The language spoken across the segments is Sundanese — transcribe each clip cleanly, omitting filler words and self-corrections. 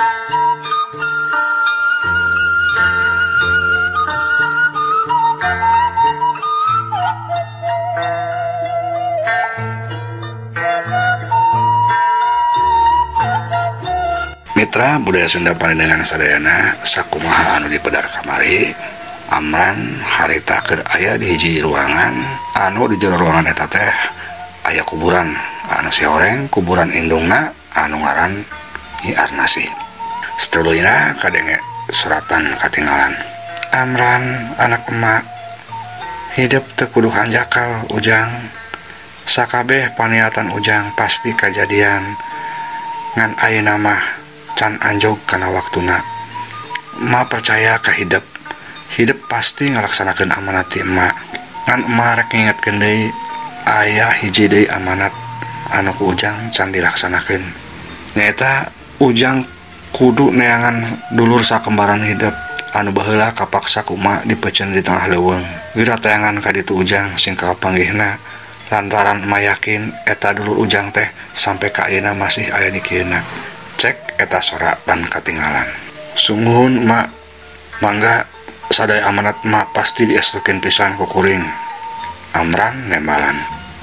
Mitra budaya Sunda pandengan sadayana sakumaha anu dipedar kamari. Amran harita keur aya di hiji ruangan anu di jero ruangan eta teh aya kuburan anu sioreng kuburan indungna anu ngaran Nyi Arnasih. Satuluyna kadenge suratan katinggalan. Amran anak emak hidup teu kudu hanjakal ujang. Sakabeh paniatan ujang pasti kajadian ngan ayeuna mah can anjog kana waktuna. Ma percaya ka hidup pasti ngalaksanakeun amanat ti emak. Ngan emak rek ngingetkeun deui aya hiji deui amanat anu ku ujang can dilaksanakeun. Nyaeta ujang kudu neangan dulur sakembaran hidup anu baheula kapaksa ku emak dipeuceun di tengah leuweung. Geura tayangan ka ditu ujang sing kapanggihna lantaran emak yakin eta dulur ujang teh sampai ka ayeuna masih aya di kieuna. Cek eta soratan katinggalan. Sungguhun emak mangga sadaya amanat emak pasti diestukeun pisan ku kuring. Amran nembalan.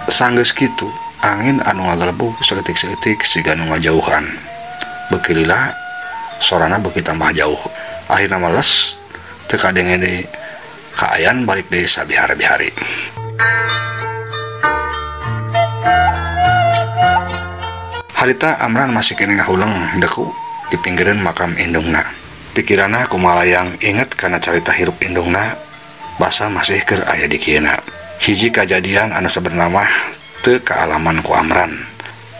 Sanggeus kitu angin anu ngagelebug saeutik-saeutik siga nu ngajauhan. Beuki lila sorana beuki tambah jauh. Akhirna males teu kadenge deui kaayan balik deui sabihari-bihari. Harita Amran masih kene ngahuleng deku di pinggiran makam indungna. Pikiranna kumalayang inget kana carita hirup indungna basa masih keur aya di kieuna. Hiji kajadian anu sebenarnya mah teu kaalaman ku Amran,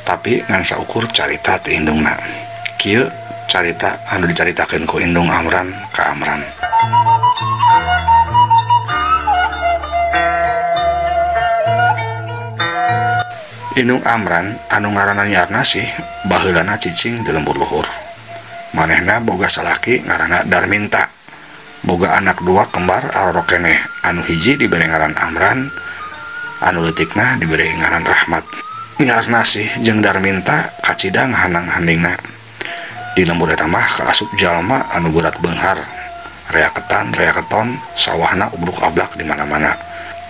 tapi ngan saukur carita ti indungna. Kieu carita anu dicaritakeun ku indung Amran ka Amran. Indung Amran anu ngaranna Nyi Arnasih baheulana cicing di lembur luhur. Manehna boga salaki ngaranna Darminta. Boga anak dua kembar aroro keneh, anu hiji dibere ngaran Amran, anu leutikna dibere ngaran Rahmat. Nyi Arnasih jeung Darminta kacida ngahanang handingna. Di lembur eta mah kaasup jalma anu berat beunghar. Rea keton, sawahna ubluk-ablak di mana-mana.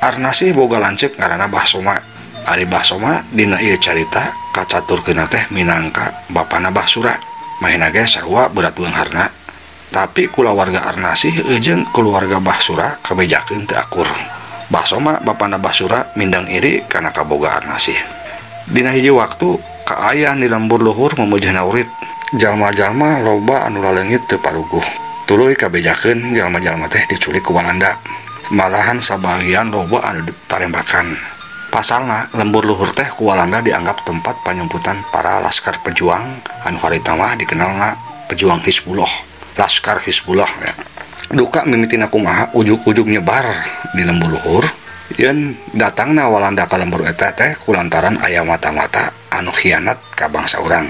Arnasih boga lanceuk ngaranna Bahsoma. Ari Bahsoma dina ieu carita kacaturkeunna teh minangka bapana Bahsura. Mahina ge sarua berat beungharna. Tapi kulawarga Arnasih jeung keluarga Bahsura kabejakeun teu akur. Bahsoma bapana Bahsura mindang iri kana kaboga Arnasih. Dina hiji waktu kaayaan di lembur luhur memujahna urit. Jalma-jalma loba anu laleungit teu paruguh. Tuluy kabejakeun jalma-jalma teh diculik ku Walanda. Malahan sabagian loba anu ditarembakan. Pasalna lembur luhur teh ku Walanda dianggap tempat panyumputan para laskar pejuang anu harita mah dikenalna pejuang Hizbullah, laskar Hizbullah ya. Duka mimitina kumaha ujug-ujug nyebar di lembur luhur yen datangna Walanda ka lembur eta teh kulantaran aya mata-mata anu khianat ka bangsa urang.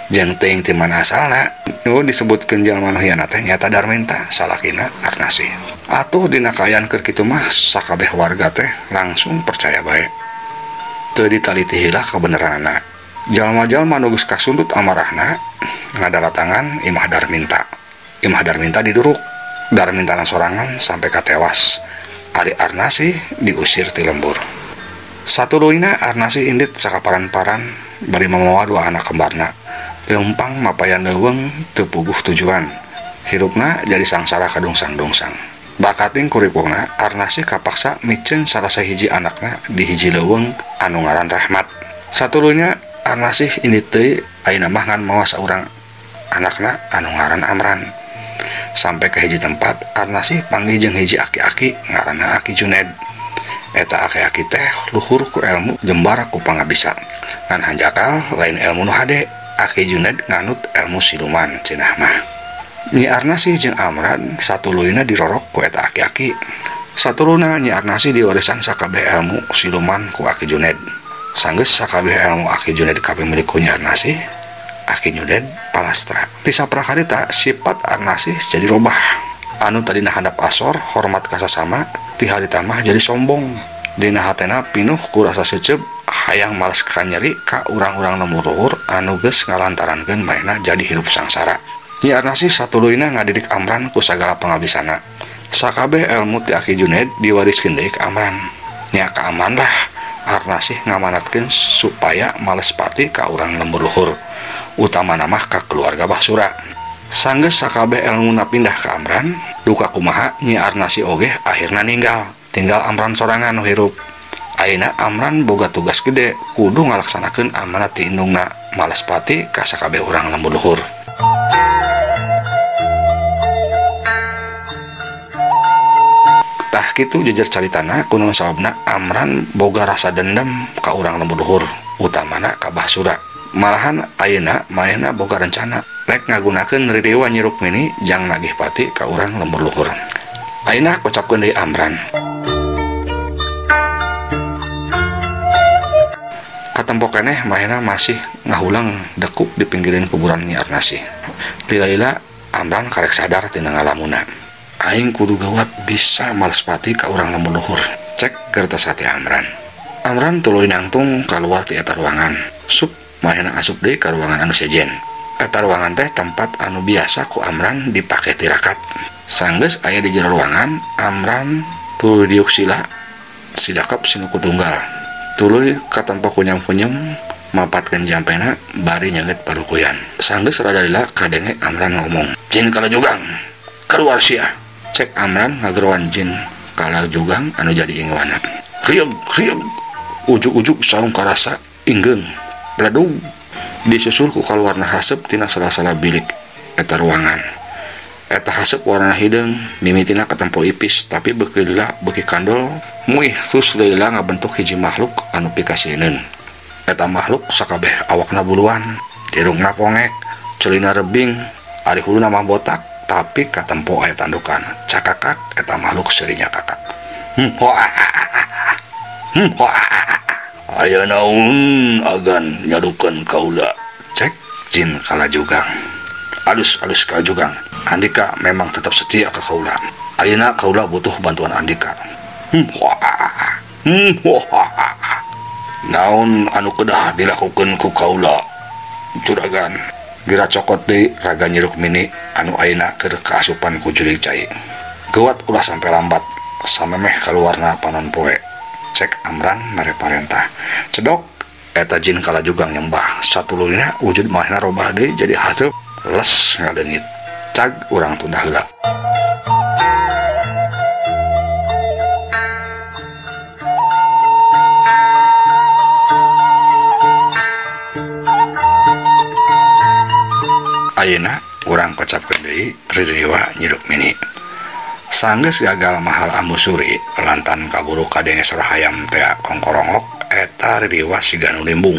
Jeung teuing ti mana asalna nu disebutkeun jalma anu khianat teh nyaeta Darminta salakina Arnasih. Atuh dina kaayaan keur kitu mah sakabeh warga teh langsung percaya bae. Teu ditaliti heula kabeneranna. Jalma-jalma nu geus kasundut amarahna ngadalatangan imah Darminta. Imah Darminta diduruk. Darmintana sorangan sampai katewas. Ari Arnasih diusir ti lembur. Satuluyna Arnasih indit sakaparan-paran bari mamawa dua anak kembarna. Leumpang mapayan leuweung teu puguh tujuan. Hirupna jadi sangsara kadungsang-dungsang. Bakating kuripungna Arnasih kapaksa miceun salah sahiji anakna di hiji leuweung anu ngaran Rahmat. Satulunya Arnasih indit teuy ayeuna mah ngan mawa saurang anakna anu ngaran Amran. Sampai ke hiji tempat Arnasih panggih jeung hiji aki-aki ngaranna Aki Juned. Eta aki-aki teh luhur ku ilmu jembar ku pangabisa. Ngan hanjakal lain ilmu nu hade. Aki Juned nganut ilmu siluman cenah mah. Nyi Arnasih jeung Amran satuluyna dirorok ku eta aki-aki. Satuluna Nyi Arnasih diwarisan sakabeh ilmu siluman ku Aki Juned. Sanggeus sakabeh ilmu Aki Juned kapimilik ku Nyi Arnasih, Aki Juned palastra. Ti saprakarita sifat Arnasih jadi robah. Anu tadina handap asor hormat ka sasama ti harita mah jadi sombong. Dina hatena pinuh ku rasa seuceub hayang males ka nyeri ka urang-urang lemur luhur anu geus ngalantarankeun manehna jadi hirup sangsara. Nyi Arnasih satuluyna ngadidik Amran ku sagala pangabisana. Sakabeh ilmu ti Aki Junaid diwariskeun deui ka Amran. Nya ka aman lah Arnasih ngamanatkeun supaya males pati ka urang lembur luhur, utamana mah ka keluarga Bahsura. Sanggeus sakabeh ilmuna pindah ka Amran, duka kumaha Nyi Arnasih oge akhirna ninggal. Tinggal Amran sorangan nu hirup. Ayeuna Amran boga tugas gede kudu ngalaksanakeun amanat ti indungna males pati ka sakabeh urang lembur luhur. Tah kitu jejer caritana kunaon sababna Amran boga rasa dendam ka urang lembur luhur, utamana ka Bahsura. Malahan ayeuna manehna boga rencana rek ngagunakeun ririwa Nyi Rukmini jang nagih pati ka urang lembur luhur. Ayeuna kocapkeun deui Amran. Katempo keneh manehna masih ngahulang dekuk di pinggiran kuburan Nyi Arnasih. Lila-lila Amran karek sadar tina ngalamuna. Aing kudu gawat bisa males pati ka urang lembur luhur, cek kertas hati Amran. Amran tuluy nangtung kaluar ti eta ruangan. Sup manehna asup deui ka ruangan anu sejen. Eta ruangan teh tempat anu biasa ku Amran dipake tirakat. Sanggeus aya di jero ruangan, Amran tuluy diuk sila sidakep sinuku tunggal. Tuluy katempo kunyam-kunyem mapatkeun jampena bari nyeungeut parukuyan. Sanggeus rada lila kadenge Amran ngomong, "Jin kalajugang, keluar sia." Cek Amran ngagerowan jin kalajugang anu jadi ingwana. "Krieg, krieg." Ujug-ujug saung karasa ingeung. Bladug disusul ku kaluarna haseup tina salah-salah bilik eta ruangan. Eta haseup warna hideung, mimitina katempo ipis tapi beuki lila beuki kandol, muih tus lila ngabentuk hiji makhluk anu pikasieun. Eta makhluk sakabeh awakna buluan, irungna pongek, ceulina rebing, ari huluna mah botak, tapi katempo aya tandukan. Cakakak eta makhluk serinya kakak. "Aya naon agan nyadukeun kaula?" Cek jin kalajugang. Alus kalajugang. "Andika memang tetap setia ke kaula. Ayeuna kaula butuh bantuan Andika." "Naon anu kedah dilakukeun ku kaula, juragan?" Gira cokot deui raga Nyi Rukmini anu ayeuna keur kaasupan ku jurig cai. "Geuat ulah sampe lambat, samemeh kaluarna panon poe." Cek Amran mere parentah. Cedok eta jin kalajugang nyembah. Satuluyna wujud manehna robah deui jadi haseup les ngaleungit. Cag urang tunda heula. Ayeuna urang kocapkeun deui ririwa Nyi Rukmini. Sanggeus gagal mahal ambu suri lantan kaburu kadenge sorah hayam teh kongkorongok eta ririwa siga nu limbung.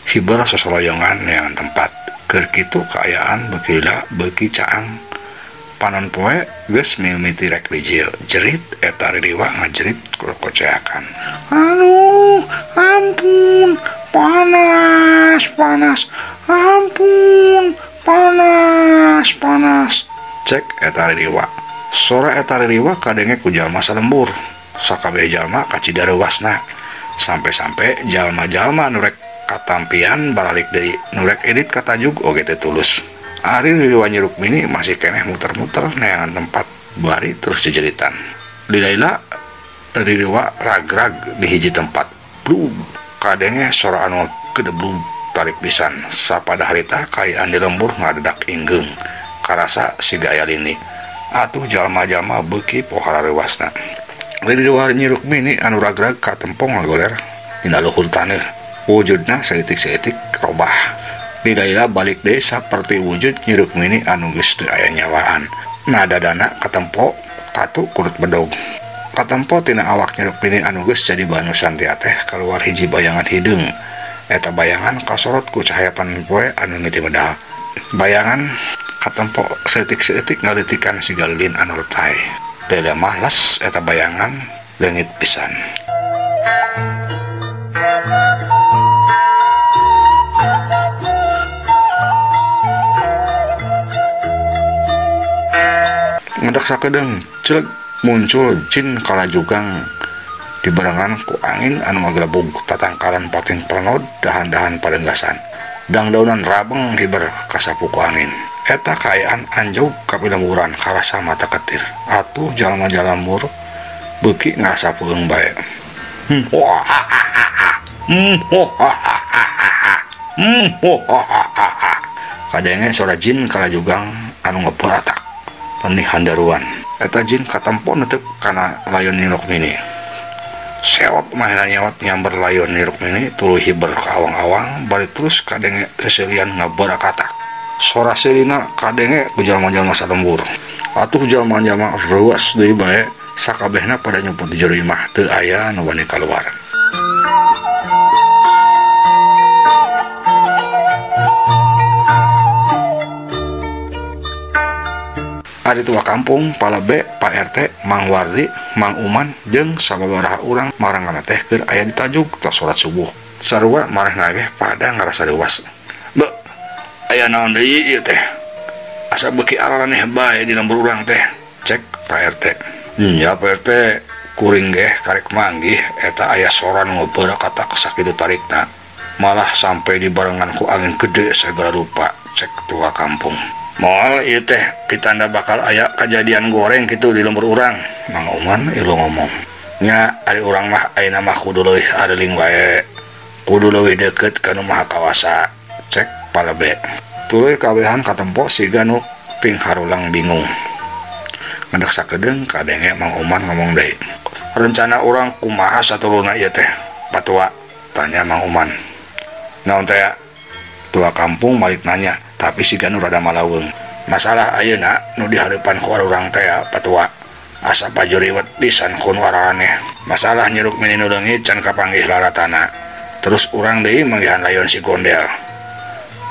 Hibar sosoloyongan neangan tempat. Keur kitu kaayaan beuki lila beuki caang. Panon poe geus mimiti rek dijil. Jerit eta ririwa ngajerit koceakan. "Aduh, ampun, panas. Ampun, panas." Cek eta ririwa. Sora eta ririwa kadenge ku jalma salembur. Sakabeh jalma kacidareuasna. Sampe-sampe jalma-jalma nu rek katampian baralik deui, nu rek edit katajug oge teh tulus. Ari ririwa Nyi Rukmini masih keneh muter-muter neangan tempat bari terus jejeritan. Lila-lila ririwa ragrag di hiji tempat. Blub kadenge sora anu kedeblub tarik pisan. Sapada harita kaayaan di lembur ngadedak inggeung. Karasa siga aya lini. Atuh jalma-jalma beuki pohara rewasna. Ririwa Nyi Rukmini anu ragrag katempo ngagoler dina luhur taneuh. Wujudna saeutik-saeutik robah. Lila-lila balik deui saperti wujud Nyi Rukmini anu geus teu aya nyawaan. Nadadana katempo katu kurut bedog. Katempo tina awak Nyi Rukmini anu geus jadi bahan santia teh kaluar hiji bayangan hideung. Eta bayangan kasorot ku cahaya panon poe anu miti medal. Bayangan katempo saeutik-saeutik ngalitikan siga lilin anu letay. Teu mah les eta bayangan leungit pisan. Ngedak sakedeung celeg muncul jin kalajugang dibarengan ku angin anu ngagelebug tatangkalan pating pelenod dahan-dahan padenggasan dang-daunan rabeng hiber kasapuku angin eta kaayaan anjog kapilemuran karasa mata ketir atuh jalma-jalma beuki ngarasapueung bae kadenge suara jin kalajugang anu ngebatak penih handaruan eta jin katempo netep kana layon Nyi Rukmini seot mahina nyewat nyamber layon Nyi Rukmini tuluy hiber ka awang-awang bari terus kadenge seserian ngabarakatak sora serina kadenge ku jalma-jalma salembur atuh jalma-jalma reuas deui bae sakabehna pada nyumput di jero imah teu aya nu wani kaluar. Ari tua kampung pala B, Pak RT, Mang Wardi, Mang Uman jeung sababaraha urang marangana teh keur aya di tajuk tos salat subuh. Sarua marehna ge pada ngarasa leuwas. Be, aya naon deui ieu teh? Asa beuki araraneh bae di lembur urang teh. Cek Pak RT. Ya Pak RT, kuring ge karek manggih eta aya soran ngobrol kata sakitu tarikna. Malah sampai dibarengan ku angin gede segala rupa. Cek tua kampung. Moal ieu teh ditanda bakal aya kejadian goreng gitu di lembur urang. Mang Uman ilu ngomong. Nya ari urang mah ayeuna mah kudu leuwih adeling wae. Kudu leuwih deukeut ka nu maha kawasa. Cek pala B. Tuluy kawehan katempo siga nu ting harulang bingung. Ngadek sakedeung kadenge Mang Uman ngomong deui. Rencana urang kumaha satuluna ieu teh? Patua tanya Mang Uman. Naon teh? Tua kampung balik nanya, tapi siga nu rada malaweung. Masalah ayeuna nu di hareupan ku urang teh Patua. Asa pajuriwet pisan kun wararaneh. Masalah Nyi Rukmini nu leungit can kapanggih laratana. Terus urang deui manggihan layon si Gondel.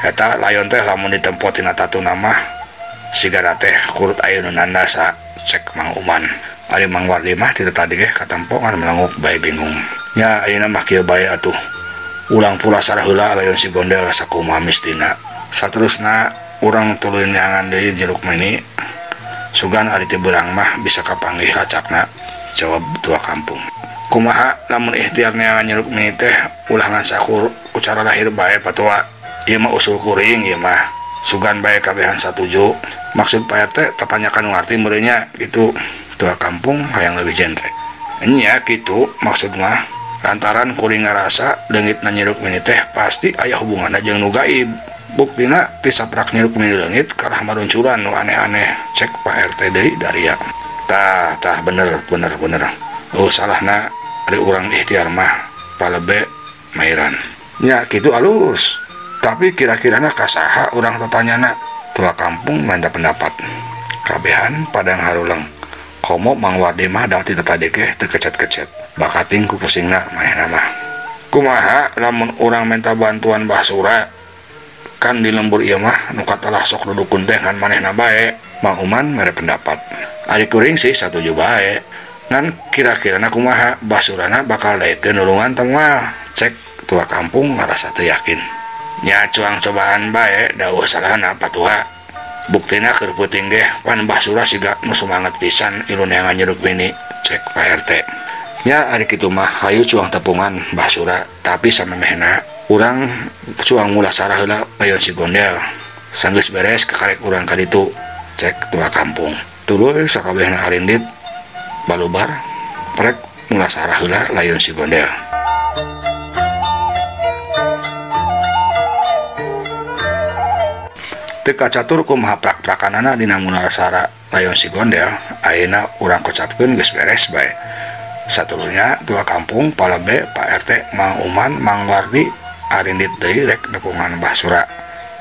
Eta layon teh lamun ditempo tina tatuna mah sigana teh kurut aya nu nandasa. Cek Mang Uman. Ari Mang Wardi mah ti tadi ge katempo ngan melenguk bae bingung. Nya ayeuna mah kieu bae atuh. Ulang pula sarah heula layon si Gondel sakumaha mistina. Saterusna urang tuluy nyangan deui Nyi Rukmini. Sugan ari teu beurang mah bisa kapanggih racakna. Jawab tua kampung. Kumaha lamun ikhtiar neangan Nyi Rukmini teh ulah ngan sakur ku cara lahir bae Patua. Ieu mah usul kuring ieu mah. Sugan bae kabehan satuju. Maksud Pak RT tatanyakan ngarti merenya gitu. Tua kampung hayang leuwih jentre. Nya kitu maksud mah lantaran kuring ngarasa leungit Nyi Rukmini teh pasti aya hubunganna jeung nu gaib. Buktina ti saprak Nyi Rukmini leungit kalah maruncuran nu aneh-aneh. Cek Pak RT deui Daria. Tah bener. Oh salahna ari urang ikhtiar mah pala B mairan. Nya kitu alus. Tapi kira-kirana kasaha urang tatanyana. Tua kampung minta pendapat. Kabehan padang harulang. Komo Mang Wardi mah da ti tadi ge teu kecet-kecet. Bakating ku pusingna manehna mah. Kumaha lamun urang minta bantuan Mbah Sura? Kan di lembur ieu mah nu katalah sok dudukun teh ngan manehna bae. Mang Uman mere pendapat. Ari kuring sih satuju bae. Ngan kira-kirana kumaha Mbah Surana bakal daekeun nulungan teu moal. Cek tua kampung ngarasa teu yakin. Nya cuang cobaan bae dawuh salahna Patua. Buktina keur peuting ge pan Mbah Sura siga nu sumanget pisan ilu neangan Nyi Rukmini. Cek Pak RT. Nya ari kitu mah hayu cuang tepungan Mbah Sura, tapi samemehna urang cuang mula sarah heula layon si Gondel. Sanggeus beres kakarek urang ka ditu. Cek tua kampung. Tuluy sakabehna arindit balubar rek mula sarah heula layon si Gondel. Teka catur kumaha prak-prakanana dina munasara layon si Gondel, ayeuna urang kocapkeun geus beres bae. Satulunya tua kampung pala B, Pak RT, Mang Uman, Mang Wardi arindit deui rek nepungan Mbah Sura.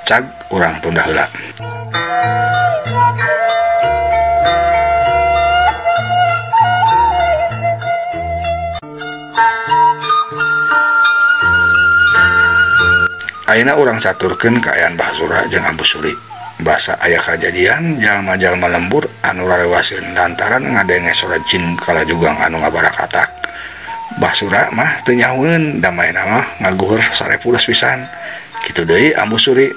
Cag urang tunda heula. Ayeuna urang caturkeun kaayaan Mbah Sura jeung Ambu Suri. Basa aya kajadian jalma-jalma lembur anu rarewaseun lantaran ngadenge suara jin kalajugang anu ngabarakatak. Mbah Sura mah teu nyahoeun da maena mah ngaguheur sarepules pisan. Kitu deui Ambu Suri,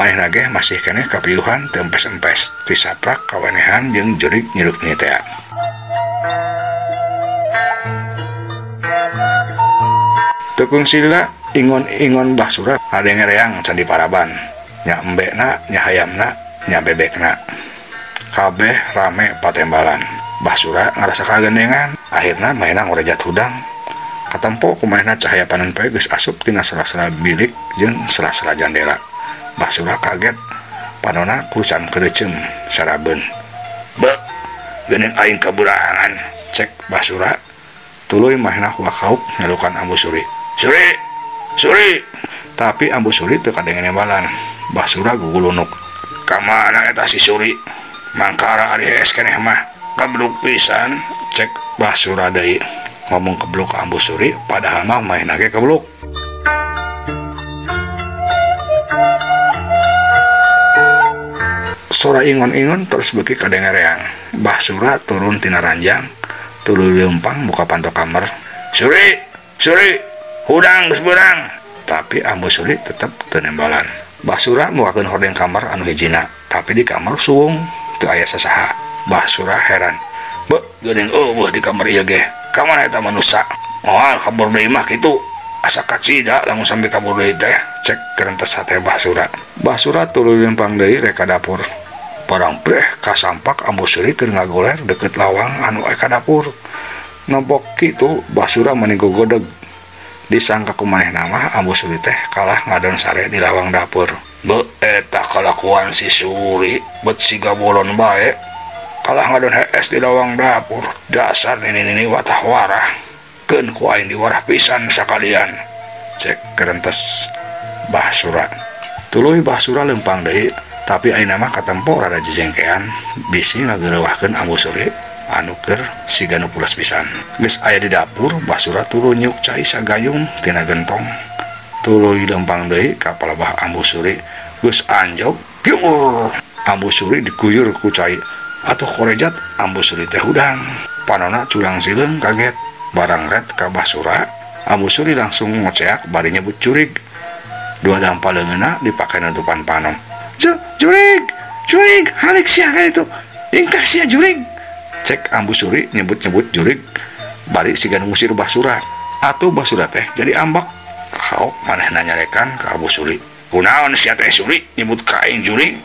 manehna ge masih keneh kapiuhan teu empes-empes ti saprak kawenehan jeung jurig Nyi Rukmini teh. Tekung sila ingon-ingon Basura ada ngereang candi Paraban nya embekna nya hayamna nya bebekna kabeh rame patembalan. Basura ngerasa kagendengan akhirna mainan ngorejat hudang katempo kumaha cahaya panen poe geus asup tina sela-sela bilik jeung sela-sela jandela. Basura kaget panonna kurusan kerecem sarabeun. "Be, geuning aing kaburangan," cek Basura. Tuluy mahna wakauk nyalukan Ambu Suri. Suri. Tapi Ambu Suri teu kadengen nembalan. Basura gugulunuk. "Kamana eta si Suri? Mangkara ari hees keneh mah. Kabluk pisan," cek Basura deui. Ngomong kebluk ka Ambu Suri padahal mah main ge kebluk. Sora ingon-ingon terus beuki kadengereang. Basura turun tina ranjang, tuluy leumpang buka panto kamar. Suri, hudang geus beurang." Tapi Ambu Suri tetep teu nembalan. Basura muakeun hordeng kamar anu hijina, tapi di kamar suung teu aya sasaha. Basura heran. "Be, geuning eueuh di kamar ieu ge. Ka mana eta manusa? Moal kabur deui mah kitu. Asa kacida lamun sampai kabur deui teh," cek kerentes hate Basura. Basura tuluy lempang deui rek ka dapur. Barang breh kasampak Ambu Suri keur ngagoler deket lawang anu aya ka dapur. Nempok kitu Basura meuni gogodeg. Disangka kumanehna mah Ambu Suri teh kalah ngadon sare di lawang dapur. "Be, eta kalakuan si Suri bet siga bolon bae. Kalah ngadon hees di lawang dapur. Dasar nini watah warah. Keun ku aing diwarah pisan sakalian," cek kerentes Basura. Tuluy Basura lempang deui, tapi ayeuna mah katempo rada jejengkean bisi ngageureuwahkeun Ambu Suri anu keur siga nu pules pisan. Geus aya di dapur, Basura tuluy nyuk cai sagayung tina gentong. Tuluy lempang deui ka palebah Ambu Suri, geus anjog piur. Ambu Suri diguyur ku cai. Atuh korejat Ambu Suri teh hudang. Panonna curang sileung kaget. Barang ret ka Basura, Ambu Suri langsung ngoceak bari nyebut jurig. Dua dampal leungeunna dipake nutupan panom. Jurig, halik sia ka itu. Ingkah sia jurig," cek Ambu Suri nyebut-nyebut jurig bari siga ngusir Basura. Atuh Basura teh jadi ambak. Hauk manehna nyarekan ka Ambu Suri. "Kunaon sia teh Suri nyebut ka aing jurig?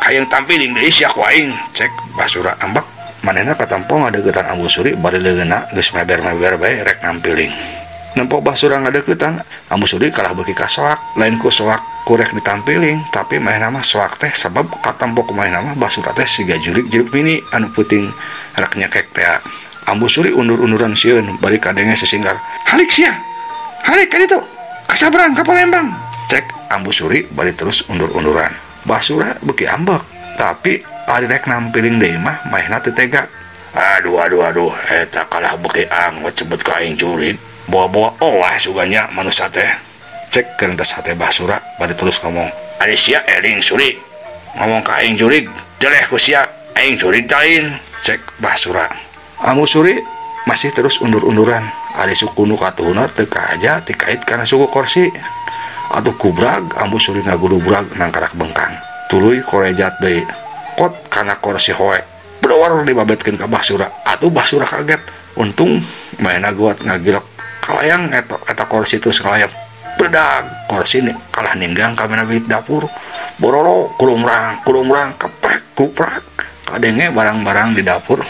Hayang tampiling deui sia ku aing," cek Basura ambak. Manehna katampo ngadeukeutan Ambu Suri bari leungeunna geus meber-meber bae rek nampiling. Nempok Basura ngadeukeutan, Ambu Suri kalah beuki ka soak, lain ku soak kurek ditampiling, tapi manehna mah soak teh sabab katampo kumaha mah Basura teh siga jurig jeruk mini anu puting rek nyekek teh. Ambu Suri undur-unduran sieun bari kadenge sesinggar. "Halik sia. Halik ka ditu. Ka Sabrang ka Palembang," cek Ambu Suri bari terus undur-unduran. Basura beuki ambek, tapi ari rek nampiling deui mah maehna teu tega. Aduh, eta kalah beuki anggot cebut ka aing jurig. Bawa-bawa owah suganya manusia teh, cek kerentes hate Basura bari terus ngomong. "Ari sia eling Suri ngomong ka aing jurig, deleh ku sia aing jurig tain," cek Basura. Ambu Suri masih terus undur-unduran. Ari suku nu katuhuna teu kahaja tikait kana suku Korsi. Atuh kubrag Ambu Suri ngagudubrag nangkarak bengkang. Tuluy korejat deui. Kot kana Korsi hoe. Brodor dibabetkeun ka Basura. Atuh Basura kaget. Untung maena guat ngagilok kalayang eta Korsi itu sekalayang. Bedag Korsi kalah ninggang ka mena bilik dapur. Bororo kulumrang keprek kuprak. Kadenge barang-barang di dapur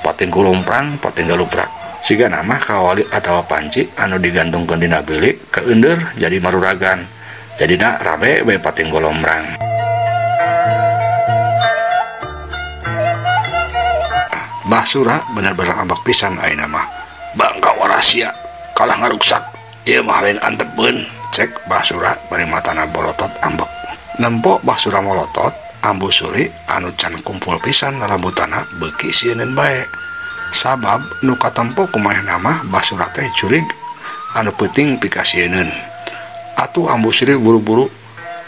pating kulumprang pating galuprak. Siga nama kawali atawa panci anu digantungkeun dina bilik keundur jadi maruragan. Jadina rabe bae pating golomrang. Basura bener-bener ambak pisan ayeuna mah. Bangka warasia kalah ngaruksak. Ieu mah lain antepkeun, cek Basura bari matana bolotot ambek. Nempok Basura molotot, Ambu Suri anu can kumpul pisan rambutana beuki sieun bae. Sabab nu katempo kumaha mah Basura teh jurig anu peuting pikasieun. Atuh Ambu Suri buru-buru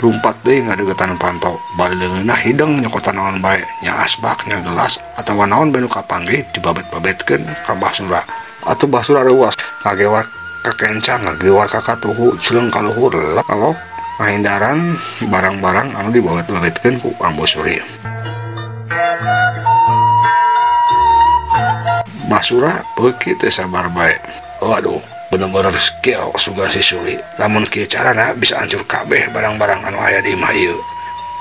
lumpat deui ngadeuketan pantau. Bari leungeunna hideng nyokotan naon bae, nya asbak nya gelas atawa naon bae nu kapanggih dibabet-babetkeun ka Basura. Atuh Basura reuas ngagewar ka kencang, ngagewar ka katuhu cileung ka luhur lelok mahindaran barang-barang anu dibabet-babetkeun ku Ambu Suri. Basura beuki teu sabar bae. Waduh, bener-bener skill suga si Suri. Lamun kieu carana bisa hancur kabeh barang-barang anu aya di imah ieu.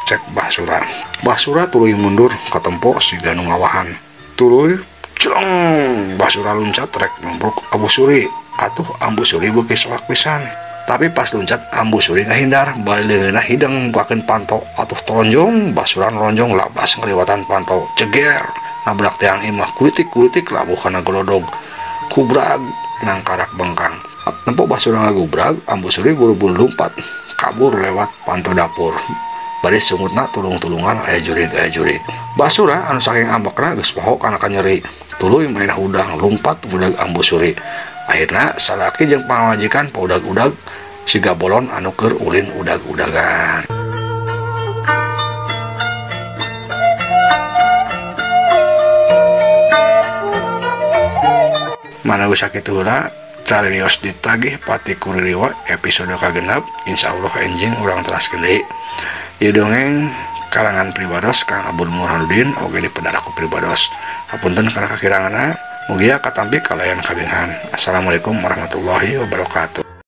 Cek Basura. Basura tuluy mundur ka tempo siga nu ngawahan. Tuluy Ceng, Basura loncat rek nombruk Ambu Suri. Atuh Ambu Suri beuki soak pisan. Tapi pas loncat Ambu Suri ngahindar, baleuna hidang mukakeun panto. Atuh tolonjong, Basura ngelonjong labas ngaliwatan panto. Ceger, nabrak tiang imah kulitik-kulitik labuh kana golodog. Kubrag nangkarak bengkang. Nempo Basura ngagubrag, Ambu Suri buru-buru lompat kabur lewat panto dapur. Bari sungutna tulung-tulungan aya jurig. Basura anu saking ambekna geus poho kana nyeri. Tuluy main udang lumpat budak Ambu Suri. Akhirna salaki jeung pamajikan paudag-udag siga bolon anu keur ulin udag-udagan. Mana geus sakitu heula caririos ditagih pati kuririwa episode kagenep. Insyaallah enjing urang teraskeun deui. Ieu dongeng karangan Pribados Kang Abdul Burhanuddin oge dipedaraku Pribados. Hapunten kana kakiranganna. Mugia katampi kalayan kabingan. Assalamualaikum warahmatullahi wabarakatuh.